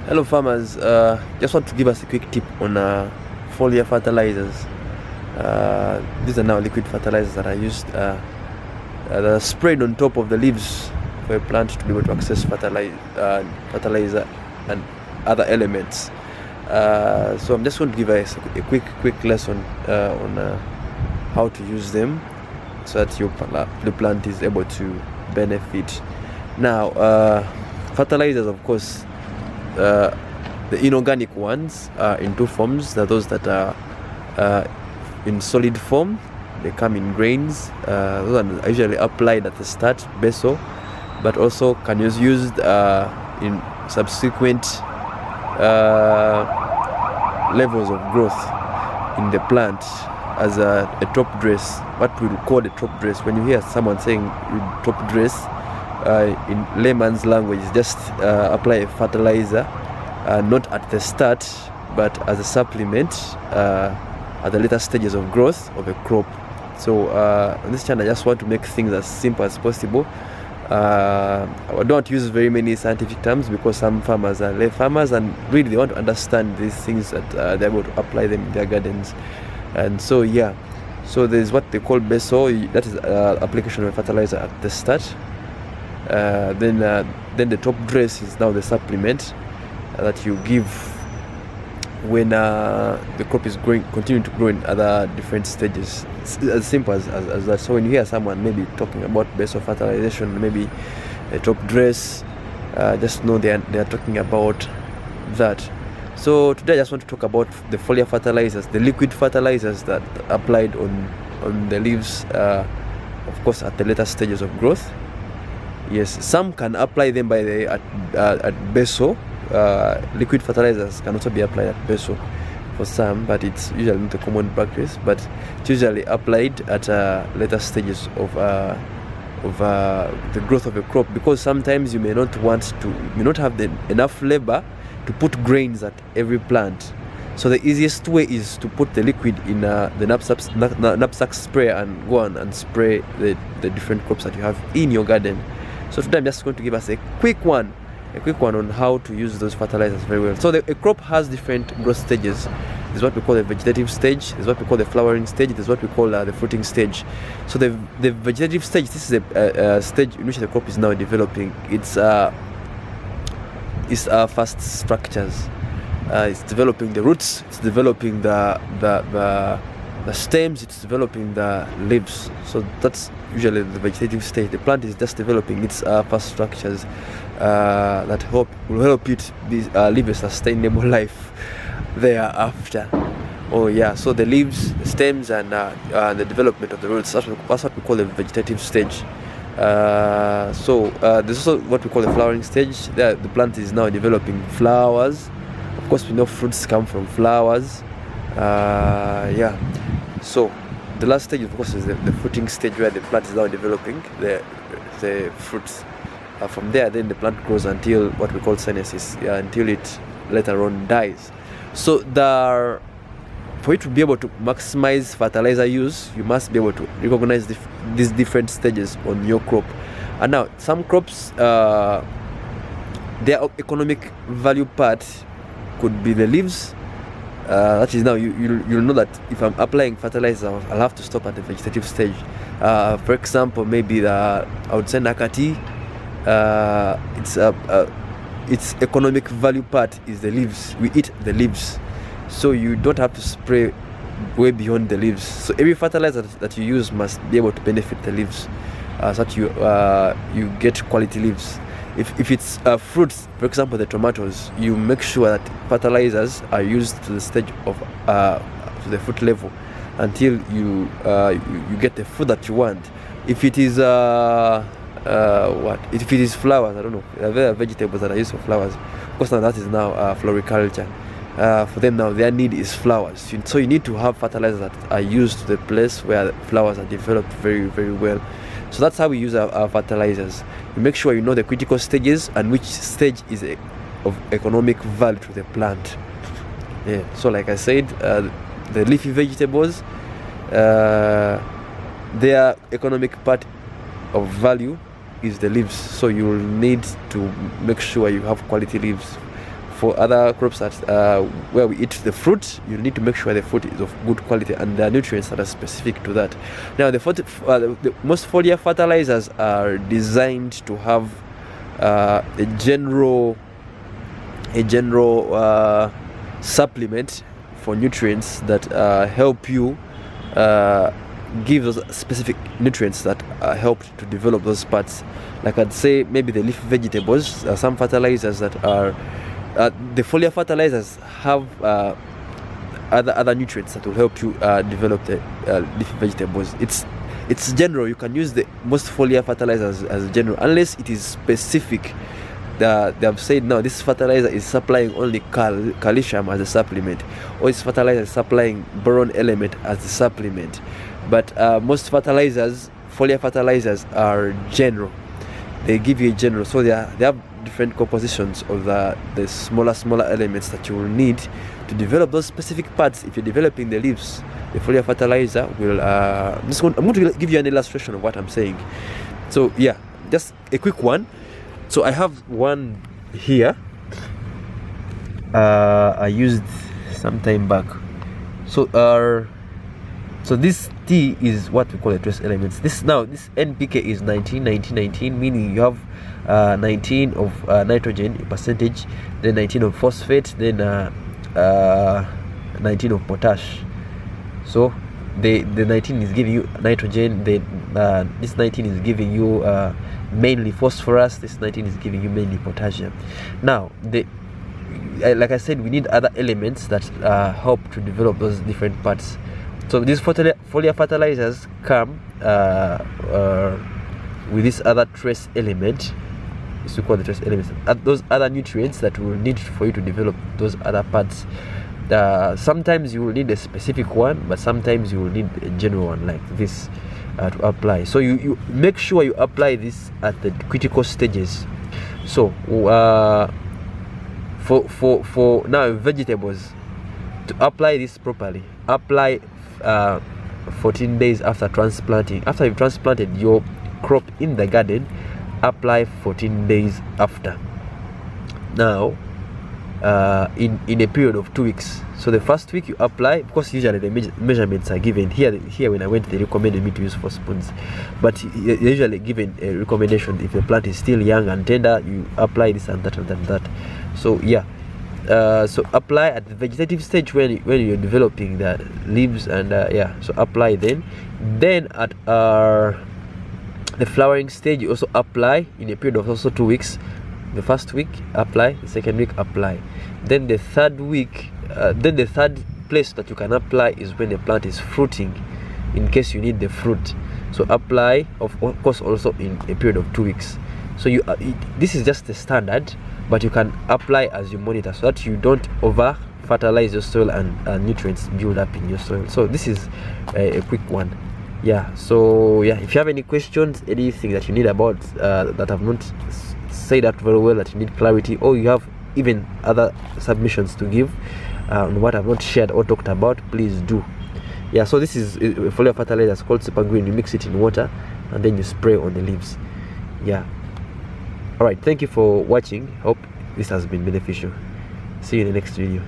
Hello farmers, just want to give us a quick tip on foliar fertilizers. These are now liquid fertilizers that are used, that are sprayed on top of the leaves for a plant to be able to access fertilizer and other elements. So I'm just going to give us a quick lesson on how to use them so that the plant is able to benefit. Now, fertilizers, of course, the inorganic ones are in two forms. There are those that are in solid form. They come in grains. Those are usually applied at the start, basal, but also can be used in subsequent levels of growth in the plant as a top dress. What we call a top dress. When you hear someone saying top dress, in layman's language, just apply a fertilizer, not at the start, but as a supplement at the later stages of growth of a crop. So on this channel, I just want to make things as simple as possible. I don't use very many scientific terms because some farmers are lay farmers and really they want to understand these things that they're able to apply them in their gardens. And so so there's what they call basal, that is application of a fertilizer at the start. Then the top dress is now the supplement that you give when the crop is continuing to grow in other different stages. It's as simple as that. So when you hear someone maybe talking about basal fertilization, maybe a top dress, just know they are talking about that. So today I just want to talk about the foliar fertilizers, the liquid fertilizers that are applied on the leaves, of course at the later stages of growth. Yes, some can apply them at basal. Liquid fertilizers can also be applied at basal for some, but it's usually not a common practice. But it's usually applied at later stages of the growth of a crop, because sometimes you may not have enough labor to put grains at every plant. So the easiest way is to put the liquid in the knapsack sprayer and go on and spray the different crops that you have in your garden. So today I'm just going to give us a quick one on how to use those fertilizers very well. So a crop has different growth stages. There's what we call the vegetative stage, there's what we call the flowering stage, there's what we call the fruiting stage. So the vegetative stage, this is a stage in which the crop is now developing. It's fast structures. It's developing the roots, it's developing the stems, it's developing the leaves. So that's usually the vegetative stage. The plant is just developing its fast structures that will help it live a sustainable life thereafter. Oh yeah, so the leaves, the stems, and the development of the roots, that's what we call the vegetative stage. So there's also what we call the flowering stage. The plant is now developing flowers. Of course, we know fruits come from flowers. So the last stage, of course, is the fruiting stage, where the plant is now developing the fruits. From there, then the plant grows until what we call senescence, until it later on dies. So for you to be able to maximize fertilizer use, you must be able to recognize these different stages on your crop. And now, some crops, their economic value part could be the leaves. That is, now you'll know that if I'm applying fertilizer, I'll have to stop at the vegetative stage. For example, maybe I would say nakati. Its economic value part is the leaves. We eat the leaves, so you don't have to spray way beyond the leaves. So every fertilizer that you use must be able to benefit the leaves, so that you get quality leaves. If it's fruits, for example the tomatoes, you make sure that fertilizers are used to the stage of to the fruit level until you get the fruit that you want. If it is if it is flowers, I don't know, there are vegetables that are used for flowers. Of course, now that is now floriculture. For them now, their need is flowers. So you need to have fertilizers that are used to the place where flowers are developed very, very well. So that's how we use our fertilizers. We make sure you know the critical stages and which stage is of economic value to the plant. Yeah. So like I said, the leafy vegetables, their economic part of value is the leaves. So you will need to make sure you have quality leaves for other crops that where we eat the fruit, you need to make sure the fruit is of good quality and there are nutrients that are specific to that. Now the most foliar fertilizers are designed to have a general supplement for nutrients that help you give those specific nutrients that help to develop those parts. Like I'd say maybe the leaf vegetables, some fertilizers that are the foliar fertilizers have other nutrients that will help you develop the leafy vegetables. It's general. You can use the most foliar fertilizers as general unless it is specific. They have said now this fertilizer is supplying only calcium as a supplement, or this fertilizer is supplying boron element as a supplement. But most fertilizers, foliar fertilizers, are general. They give you a general, so they have different compositions of the smaller elements that you will need to develop those specific parts. If you're developing the leaves, the foliar fertilizer will I'm going to give you an illustration of what I'm saying. So yeah, just a quick one. So I have one here I used some time back. So this T is what we call the trace elements. This NPK is 19, meaning you have 19 of nitrogen percentage, then 19 of phosphate, then 19 of potash. So the 19 is giving you nitrogen, then this 19 is giving you mainly phosphorus, this 19 is giving you mainly potassium. Now like I said, we need other elements that help to develop those different parts. So these foliar fertilizers come with this other trace element. It's called the trace elements. Those other nutrients that we will need for you to develop those other parts. Sometimes you will need a specific one, but sometimes you will need a general one like this to apply. So you make sure you apply this at the critical stages. So for now vegetables, to apply this properly, apply 14 days after transplanting. After you've transplanted your crop in the garden, apply 14 days after. Now in a period of 2 weeks. So the first week you apply, because usually the measurements are given here when I went, they recommended me to use 4 spoons, but you're usually given a recommendation. If the plant is still young and tender, you apply this and that and that and that. So yeah, so apply at the vegetative stage when you're developing the leaves, and yeah, so apply then at the flowering stage you also apply in a period of also 2 weeks. The first week apply, the second week apply, then the third week then the third place that you can apply is when the plant is fruiting, in case you need the fruit. So apply of course also in a period of 2 weeks. So this is just the standard, but you can apply as you monitor, so that you don't over fertilize your soil and nutrients build up in your soil. So this is a quick one. Yeah, so yeah, if you have any questions, anything that you need about that I've not said that very well, that you need clarity, or you have even other submissions to give on what I've not shared or talked about, please do. Yeah, so this is a foliar fertilizer. It's called Super Green. You mix it in water and then you spray on the leaves. Yeah. All right, thank you for watching. Hope this has been beneficial. See you in the next video.